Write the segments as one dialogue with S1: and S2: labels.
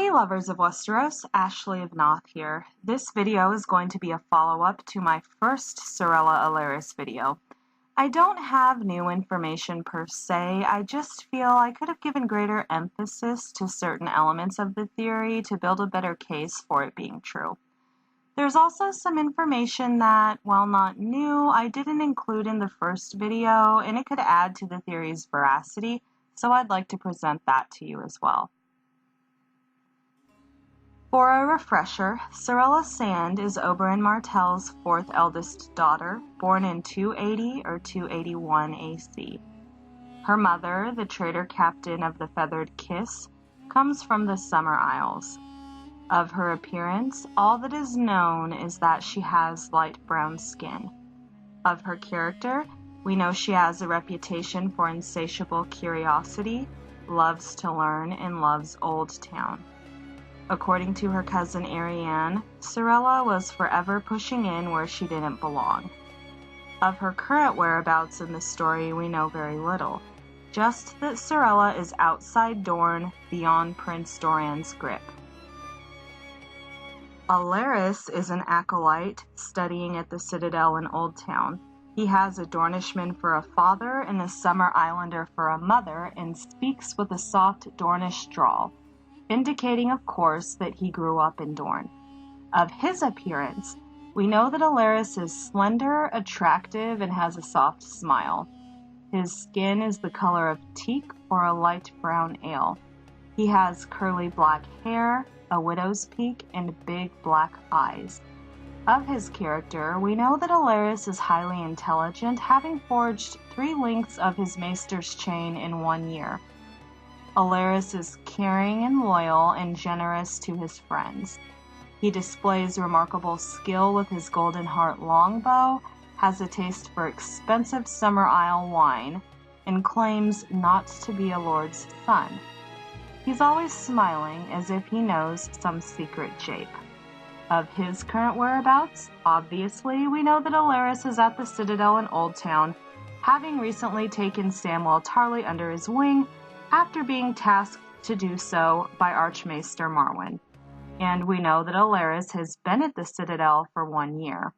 S1: Hey lovers of Westeros, Ashley of Naath here. This video is going to be a follow-up to my first Sarella Alleras video. I don't have new information per se, I just feel I could have given greater emphasis to certain elements of the theory to build a better case for it being true. There's also some information that, while not new, I didn't include in the first video, and it could add to the theory's veracity, so I'd like to present that to you as well. For a refresher, Sarella Sand is Oberyn Martell's fourth eldest daughter, born in 280 or 281 AC. Her mother, the traitor captain of the Feathered Kiss, comes from the Summer Isles. Of her appearance, all that is known is that she has light brown skin. Of her character, we know she has a reputation for insatiable curiosity, loves to learn, and loves Old Town. According to her cousin Arianne, Sarella was forever pushing in where she didn't belong. Of her current whereabouts in the story, we know very little, just that Sarella is outside Dorne, beyond Prince Doran's grip. Alleras is an acolyte studying at the Citadel in Old Town. He has a Dornishman for a father and a Summer Islander for a mother, and speaks with a soft Dornish drawl, indicating, of course, that he grew up in Dorne. Of his appearance, we know that Alleras is slender, attractive, and has a soft smile. His skin is the color of teak or a light brown ale. He has curly black hair, a widow's peak, and big black eyes. Of his character, we know that Alleras is highly intelligent, having forged 3 links of his maester's chain in 1 year. Alleras is caring and loyal and generous to his friends. He displays remarkable skill with his Golden Heart longbow, has a taste for expensive Summer Isle wine, and claims not to be a lord's son. He's always smiling as if he knows some secret jape. Of his current whereabouts, obviously, we know that Alleras is at the Citadel in Old Town, having recently taken Samwell Tarly under his wing, after being tasked to do so by Archmaester Marwyn, and we know that Alleras has been at the Citadel for 1 year.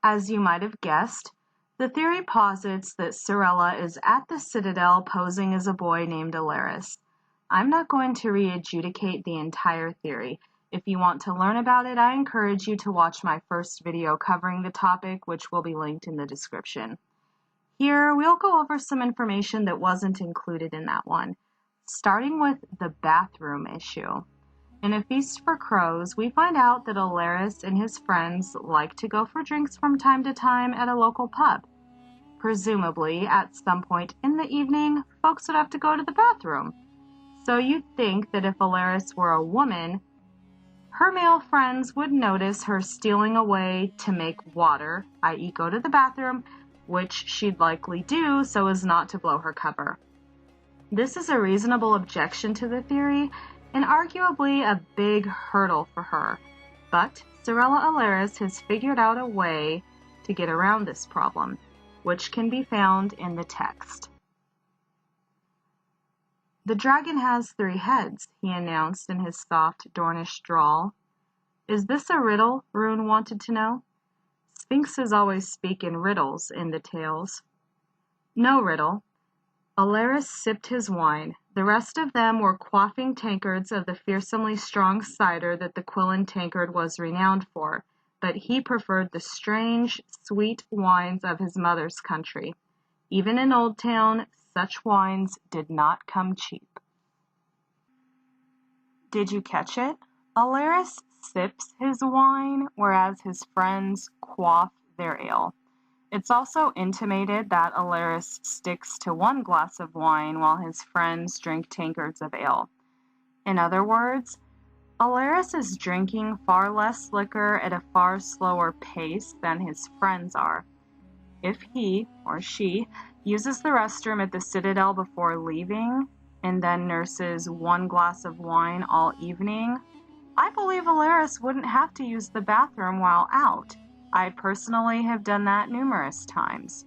S1: As you might have guessed, the theory posits that Sarella is at the Citadel posing as a boy named Alleras. I'm not going to re-adjudicate the entire theory. If you want to learn about it, I encourage you to watch my first video covering the topic, which will be linked in the description. Here, we'll go over some information that wasn't included in that one, starting with the bathroom issue. In A Feast for Crows, we find out that Alleras and his friends like to go for drinks from time to time at a local pub. Presumably, at some point in the evening, folks would have to go to the bathroom. So you'd think that if Alleras were a woman, her male friends would notice her stealing away to make water, i.e. go to the bathroom, which she'd likely do so as not to blow her cover. This is a reasonable objection to the theory, and arguably a big hurdle for her, but Sarella Alleras has figured out a way to get around this problem, which can be found in the text. "The dragon has 3 heads, he announced in his soft Dornish drawl. Is this a riddle? Rune wanted to know. Sphinxes always speak in riddles in the tales. No riddle. Alleras sipped his wine. The rest of them were quaffing tankards of the fearsomely strong cider that the Quillen tankard was renowned for, but he preferred the strange, sweet wines of his mother's country. Even in Old Town, such wines did not come cheap." Did you catch it? Alleras sips his wine, whereas his friends quaff their ale. It's also intimated that Alleras sticks to 1 glass of wine while his friends drink tankards of ale. In other words, Alleras is drinking far less liquor at a far slower pace than his friends are. If he, or she, uses the restroom at the Citadel before leaving, and then nurses 1 glass of wine all evening, I believe Alleras wouldn't have to use the bathroom while out. I personally have done that numerous times.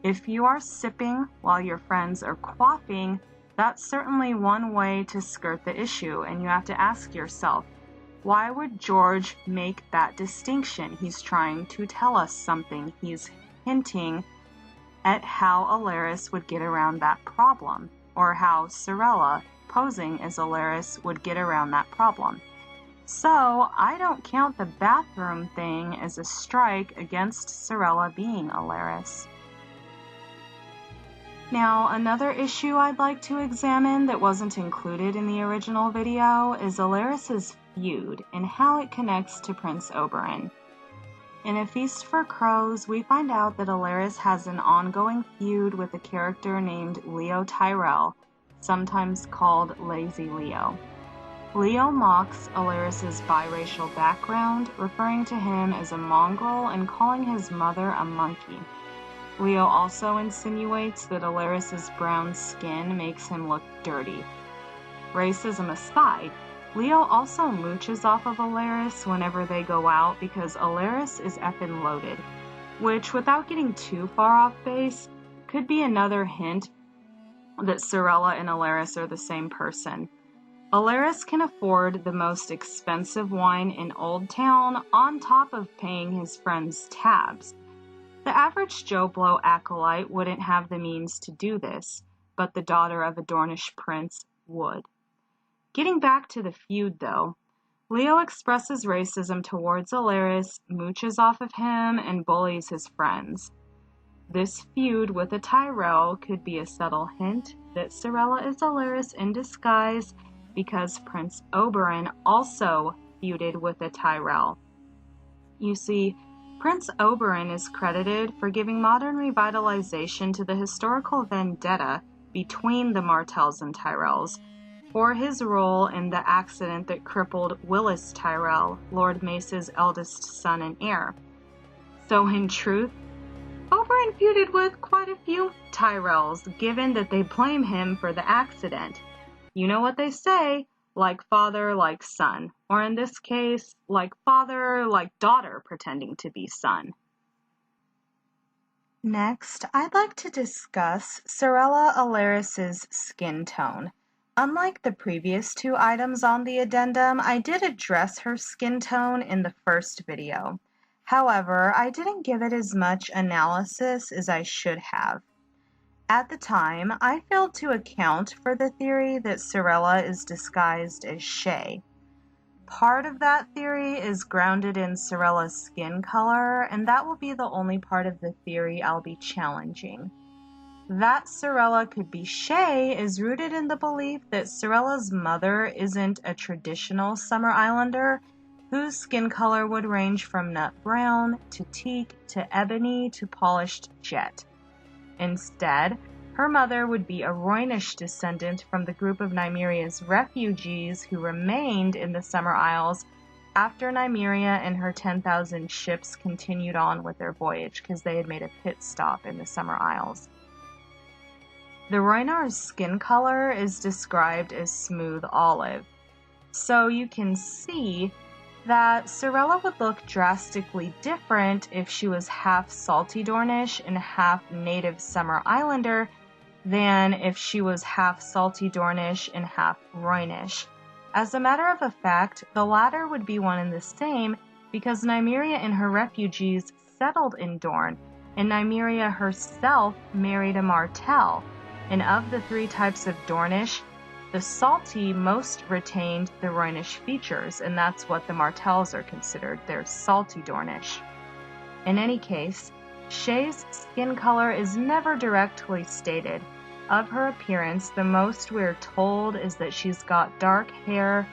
S1: If you are sipping while your friends are quaffing, That's certainly one way to skirt the issue, and you have to ask yourself, why would George make that distinction? He's trying to tell us something. He's hinting at how Alleras would get around that problem, or how Sarella, posing as Alleras, would get around that problem. So I don't count the bathroom thing as a strike against Sarella being Alleras. Now, another issue I'd like to examine that wasn't included in the original video is Alleras' feud and how it connects to Prince Oberyn. In A Feast for Crows, we find out that Alleras has an ongoing feud with a character named Leo Tyrell, sometimes called Lazy Leo. Leo mocks Alleras' biracial background, referring to him as a mongrel and calling his mother a monkey. Leo also insinuates that Alleras' brown skin makes him look dirty. Racism aside, Leo also mooches off of Alleras whenever they go out because Alleras is effing loaded, which, without getting too far off base, could be another hint that Sarella and Alleras are the same person. Alleras can afford the most expensive wine in Old Town on top of paying his friends' tabs. The average Joe Blow acolyte wouldn't have the means to do this, but the daughter of a Dornish prince would. Getting back to the feud, though, Leo expresses racism towards Alleras, mooches off of him, and bullies his friends. This feud with a Tyrell could be a subtle hint that Sarella is Alleras in disguise because Prince Oberyn also feuded with a Tyrell. You see, Prince Oberyn is credited for giving modern revitalization to the historical vendetta between the Martells and Tyrells, for his role in the accident that crippled Willis Tyrell, Lord Mace's eldest son and heir. So in truth, Oberyn feuded with quite a few Tyrells, given that they blame him for the accident. You know what they say, like father, like son. Or in this case, like father, like daughter pretending to be son. Next, I'd like to discuss Sarella Alleras' skin tone. Unlike the previous two items on the addendum, I did address her skin tone in the first video. However, I didn't give it as much analysis as I should have. At the time, I failed to account for the theory that Sarella is disguised as Shae. Part of that theory is grounded in Sarella's skin color, and that will be the only part of the theory I'll be challenging. That Sarella could be Shae is rooted in the belief that Sarella's mother isn't a traditional Summer Islander, whose skin color would range from nut brown to teak to ebony to polished jet. Instead, her mother would be a Rhoynish descendant from the group of Nymeria's refugees who remained in the Summer Isles after Nymeria and her 10,000 ships continued on with their voyage because they had made a pit stop in the Summer Isles. The Rhoynar's skin color is described as smooth olive, so you can see that Sarella would look drastically different if she was half salty Dornish and half native Summer Islander than if she was half salty Dornish and half Rhoynish. As a matter of fact, the latter would be one and the same because Nymeria and her refugees settled in Dorne, and Nymeria herself married a Martell, and of the three types of Dornish, the salty most retained the Rhoynish features, and that's what the Martells are considered. They're salty Dornish. In any case, Shae's skin color is never directly stated. Of her appearance, the most we're told is that she's got dark hair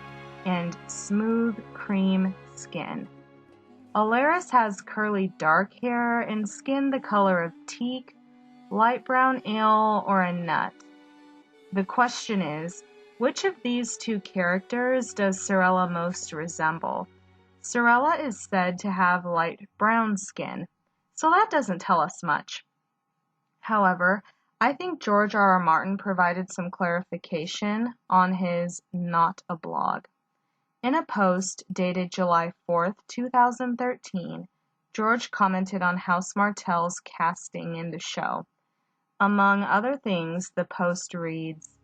S1: and smooth cream skin. Alleras has curly dark hair and skin the color of teak, light brown ale, or a nut. The question is, which of these two characters does Sarella most resemble? Sarella is said to have light brown skin, so that doesn't tell us much. However, I think George R. R. Martin provided some clarification on his Not a Blog. In a post dated July 4th, 2013, George commented on House Martell's casting in the show. Among other things, the post reads,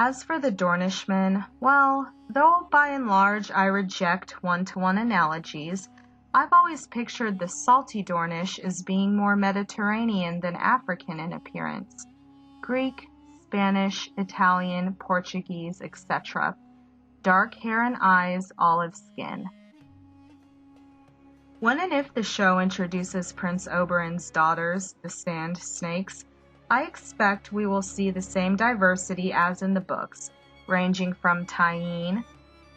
S1: As for the Dornishmen, well, though by and large I reject one-to-one analogies, I've always pictured the salty Dornish as being more Mediterranean than African in appearance. Greek, Spanish, Italian, Portuguese, etc. Dark hair and eyes, olive skin. When and if the show introduces Prince Oberyn's daughters, the Sand Snakes, I expect we will see the same diversity as in the books, ranging from Tyene,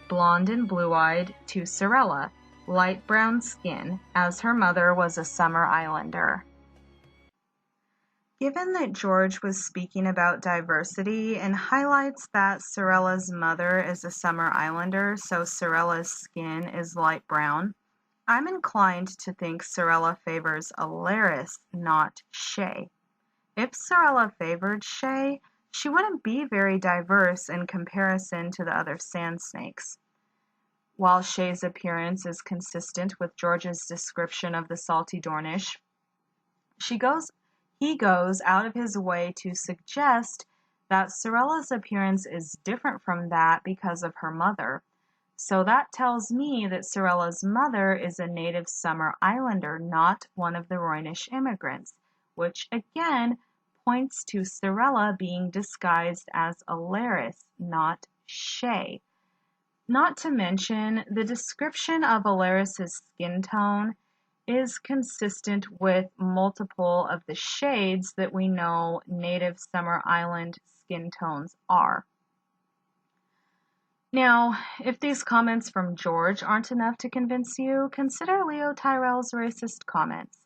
S1: blonde and blue-eyed, to Sarella, light brown skin, as her mother was a Summer Islander. Given that George was speaking about diversity and highlights that Sarella's mother is a Summer Islander, so Sarella's skin is light brown, I'm inclined to think Sarella favors Alleras, not Shae. If Sarella favored Shae, she wouldn't be very diverse in comparison to the other sand snakes. While Shae's appearance is consistent with George's description of the salty Dornish, he goes out of his way to suggest that Sarella's appearance is different from that because of her mother. So that tells me that Sarella's mother is a native Summer Islander, not one of the Rhoynish immigrants, which again points to Sarella being disguised as Alleras, not Shae. Not to mention, the description of Alleras' skin tone is consistent with multiple of the shades that we know native Summer Island skin tones are. Now, if these comments from George aren't enough to convince you, consider Leo Tyrell's racist comments.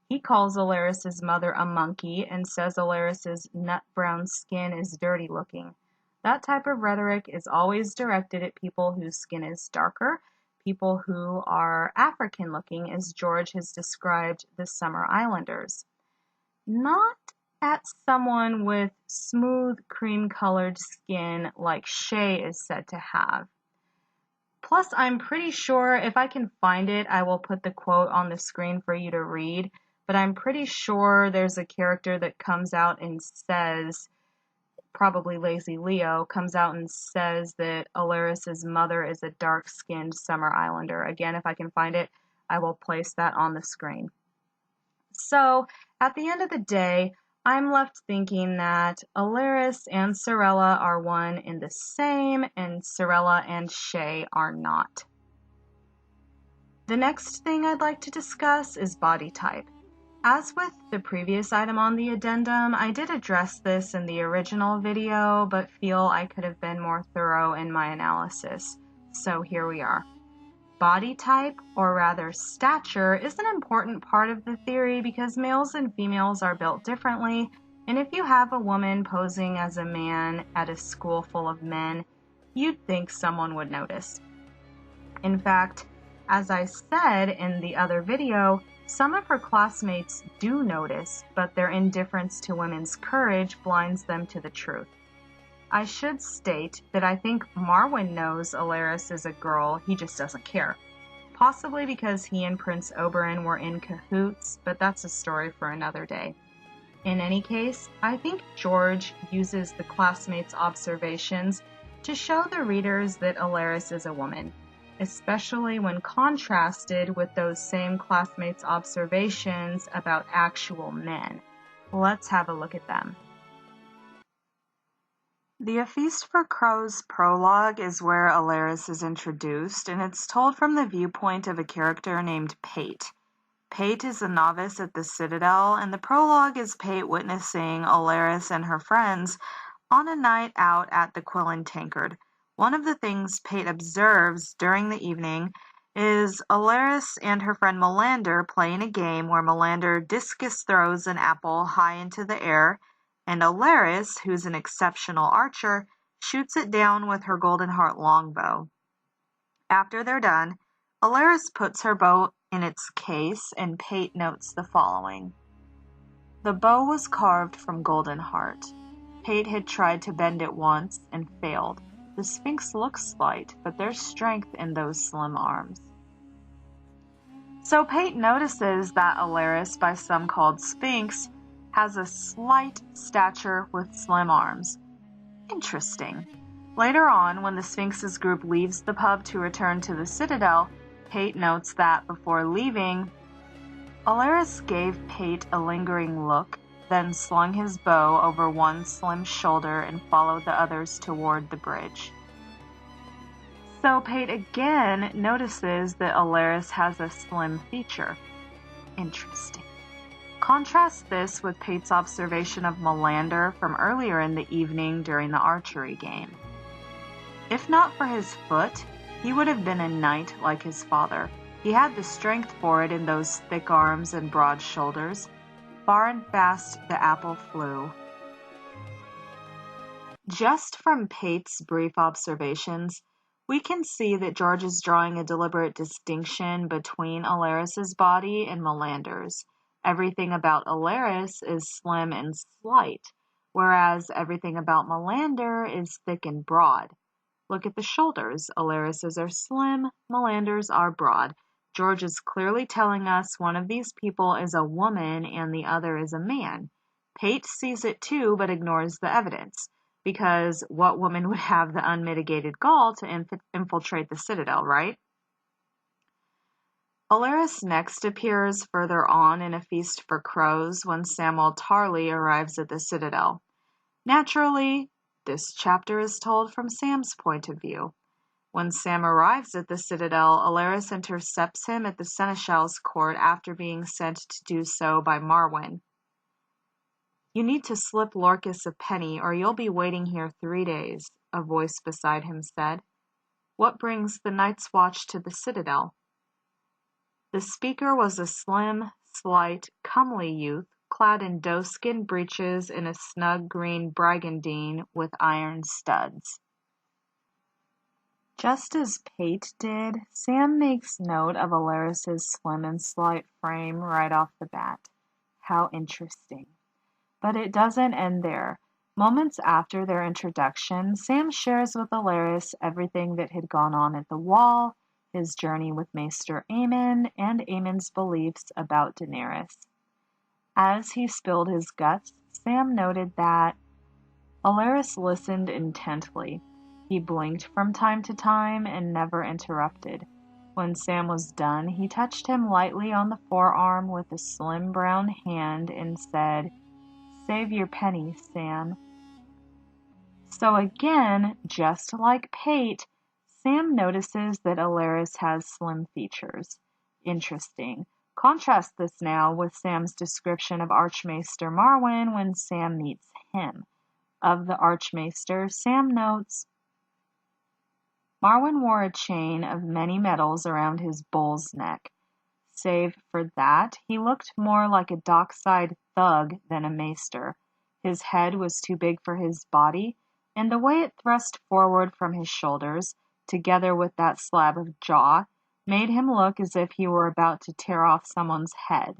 S1: He calls Alleras' mother a monkey and says Alleras' nut-brown skin is dirty looking. That type of rhetoric is always directed at people whose skin is darker, people who are African looking, as George has described the Summer Islanders. Not at someone with smooth cream-colored skin like Shae is said to have. Plus, I'm pretty sure, if I can find it, I will put the quote on the screen for you to read, but I'm pretty sure there's a character that comes out and says, probably Lazy Leo, comes out and says that Alleras' mother is a dark-skinned Summer Islander. Again, if I can find it, I will place that on the screen. So, at the end of the day, I'm left thinking that Alleras and Sarella are one and the same, and Sarella and Shae are not. The next thing I'd like to discuss is body type. As with the previous item on the addendum, I did address this in the original video, but feel I could have been more thorough in my analysis. So here we are. Body type, or rather stature, is an important part of the theory because males and females are built differently, and if you have a woman posing as a man at a school full of men, you'd think someone would notice. In fact, as I said in the other video, some of her classmates do notice, but their indifference to women's courage blinds them to the truth. I should state that I think Marwyn knows Alleras is a girl, he just doesn't care. Possibly because he and Prince Oberyn were in cahoots, but that's a story for another day. In any case, I think George uses the classmates' observations to show the readers that Alleras is a woman, especially when contrasted with those same classmates' observations about actual men. Let's have a look at them. The A Feast for Crows prologue is where Alleras is introduced, and it's told from the viewpoint of a character named Pate. Pate is a novice at the Citadel, and the prologue is Pate witnessing Alleras and her friends on a night out at the Quill and Tankard. One of the things Pate observes during the evening is Alleras and her friend Melander playing a game where Melander discus throws an apple high into the air, and Alleras, who's an exceptional archer, shoots it down with her Golden Heart longbow. After they're done, Alleras puts her bow in its case, and Pate notes the following. The bow was carved from Golden Heart. Pate had tried to bend it once and failed. The Sphinx looks slight, but there's strength in those slim arms. So Pate notices that Alleras, by some called Sphinx, has a slight stature with slim arms. Interesting. Later on, when the Sphinx's group leaves the pub to return to the Citadel, Pate notes that before leaving, Alleras gave Pate a lingering look, then slung his bow over one slim shoulder and followed the others toward the bridge. So Pate again notices that Alleras has a slim feature. Interesting. Contrast this with Pate's observation of Melander from earlier in the evening during the archery game. If not for his foot, he would have been a knight like his father. He had the strength for it in those thick arms and broad shoulders. Far and fast the apple flew. Just from Pate's brief observations, we can see that George is drawing a deliberate distinction between Alleras' body and Melander's. Everything about Alleras is slim and slight, whereas everything about Melander is thick and broad. Look at the shoulders. Alleras' are slim, Melander's are broad. George is clearly telling us one of these people is a woman and the other is a man. Pate sees it too, but ignores the evidence, because what woman would have the unmitigated gall to infiltrate the Citadel, right? Alleras next appears further on in A Feast for Crows when Samwell Tarly arrives at the Citadel. Naturally, this chapter is told from Sam's point of view. When Sam arrives at the Citadel, Alleras intercepts him at the Seneschal's court after being sent to do so by Marwyn. "You need to slip Lorcas a penny, or you'll be waiting here 3 days," a voice beside him said. "What brings the Night's Watch to the Citadel?" The speaker was a slim, slight, comely youth, clad in doeskin breeches and a snug green brigandine with iron studs. Just as Pate did, Sam makes note of Alleras' slim and slight frame right off the bat. How interesting. But it doesn't end there. Moments after their introduction, Sam shares with Alleras everything that had gone on at the Wall, his journey with Maester Aemon, and Aemon's beliefs about Daenerys. As he spilled his guts, Sam noted that Alleras listened intently. He blinked from time to time and never interrupted. When Sam was done, he touched him lightly on the forearm with a slim brown hand and said, "Save your penny, Sam." So again, just like Pate, Sam notices that Alleras has slim features. Interesting. Contrast this now with Sam's description of Archmaester Marwyn when Sam meets him. Of the Archmaester, Sam notes, "Marwyn wore a chain of many metals around his bull's neck. Save for that, he looked more like a dockside thug than a maester. His head was too big for his body, and the way it thrust forward from his shoulders, together with that slab of jaw, made him look as if he were about to tear off someone's head.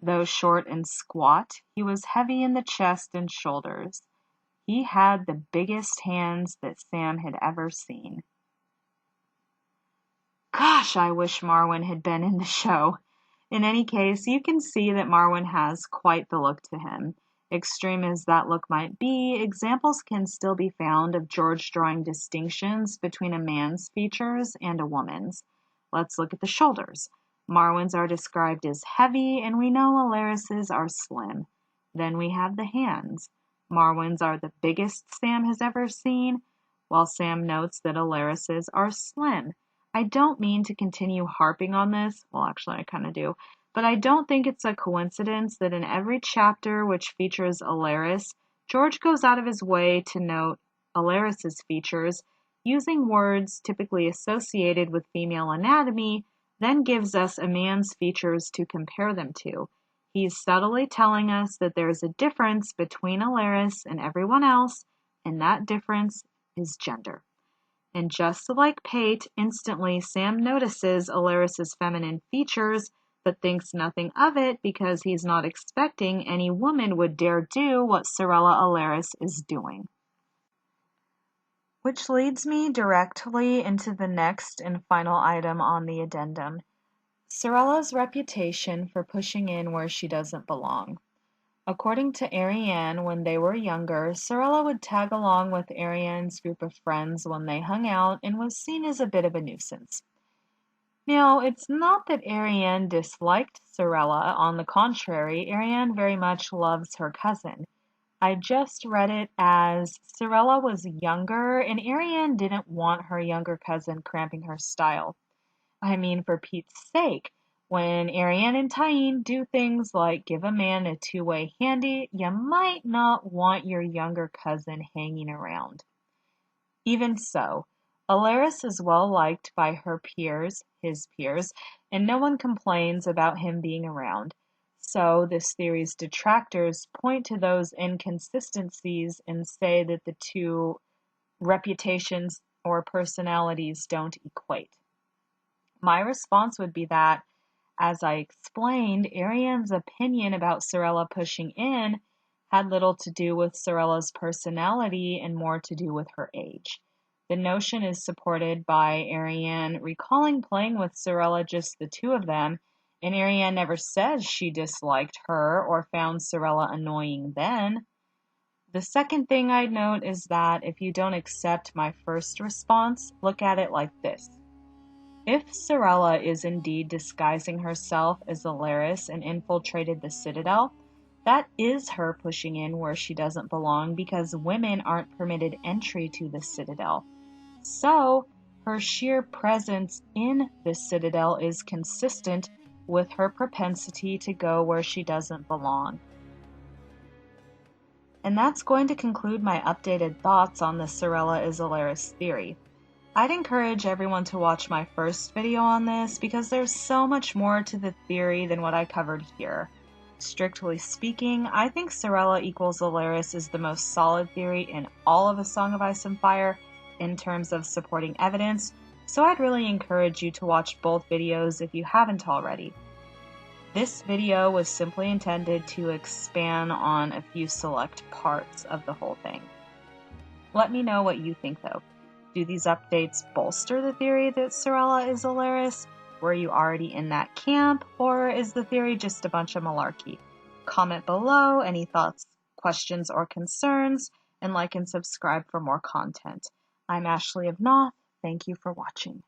S1: Though short and squat, he was heavy in the chest and shoulders. He had the biggest hands that Sam had ever seen." Gosh, I wish Marwyn had been in the show. In any case, you can see that Marwyn has quite the look to him. Extreme as that look might be, examples can still be found of George drawing distinctions between a man's features and a woman's. Let's look at the shoulders. Marwyn's are described as heavy, and we know Alleras' are slim. Then we have the hands. Marwyn's are the biggest Sam has ever seen, while Sam notes that Alleras' are slim. I don't mean to continue harping on this, well actually I kind of do, but I don't think it's a coincidence that in every chapter which features Alleras, George goes out of his way to note Alleras' features, using words typically associated with female anatomy, then gives us a man's features to compare them to. He's subtly telling us that there's a difference between Alleras and everyone else, and that difference is gender. And just like Pate, instantly Sam notices Alleras' feminine features, but thinks nothing of it because he's not expecting any woman would dare do what Sarella Alleras is doing. Which leads me directly into the next and final item on the addendum. Sarella's reputation for pushing in where she doesn't belong. According to Arianne, when they were younger, Sarella would tag along with Arianne's group of friends when they hung out and was seen as a bit of a nuisance. Now, it's not that Arianne disliked Sarella. On the contrary, Arianne very much loves her cousin. I just read it as Sarella was younger and Arianne didn't want her younger cousin cramping her style. I mean, for Pete's sake, when Arianne and Tyene do things like give a man a two-way handy, you might not want your younger cousin hanging around. Even so, Alleras is well liked by her peers, his peers, and no one complains about him being around. So this theory's detractors point to those inconsistencies and say that the two reputations or personalities don't equate. My response would be that, as I explained, Arianne's opinion about Sarella pushing in had little to do with Sarella's personality and more to do with her age. The notion is supported by Arianne recalling playing with Sarella, just the two of them, and Arianne never says she disliked her or found Sarella annoying then. The second thing I'd note is that if you don't accept my first response, look at it like this. If Sarella is indeed disguising herself as Alleras and infiltrated the Citadel, that is her pushing in where she doesn't belong because women aren't permitted entry to the Citadel. So, her sheer presence in the Citadel is consistent with her propensity to go where she doesn't belong. And that's going to conclude my updated thoughts on the Sarella is Alleras theory. I'd encourage everyone to watch my first video on this because there's so much more to the theory than what I covered here. Strictly speaking, I think Sarella equals Alleras is the most solid theory in all of A Song of Ice and Fire in terms of supporting evidence, so I'd really encourage you to watch both videos if you haven't already. This video was simply intended to expand on a few select parts of the whole thing. Let me know what you think though. Do these updates bolster the theory that Sarella is Alleras? Were you already in that camp, or is the theory just a bunch of malarkey? Comment below any thoughts, questions, or concerns, and like and subscribe for more content. I'm Ashley of Naath. Thank you for watching.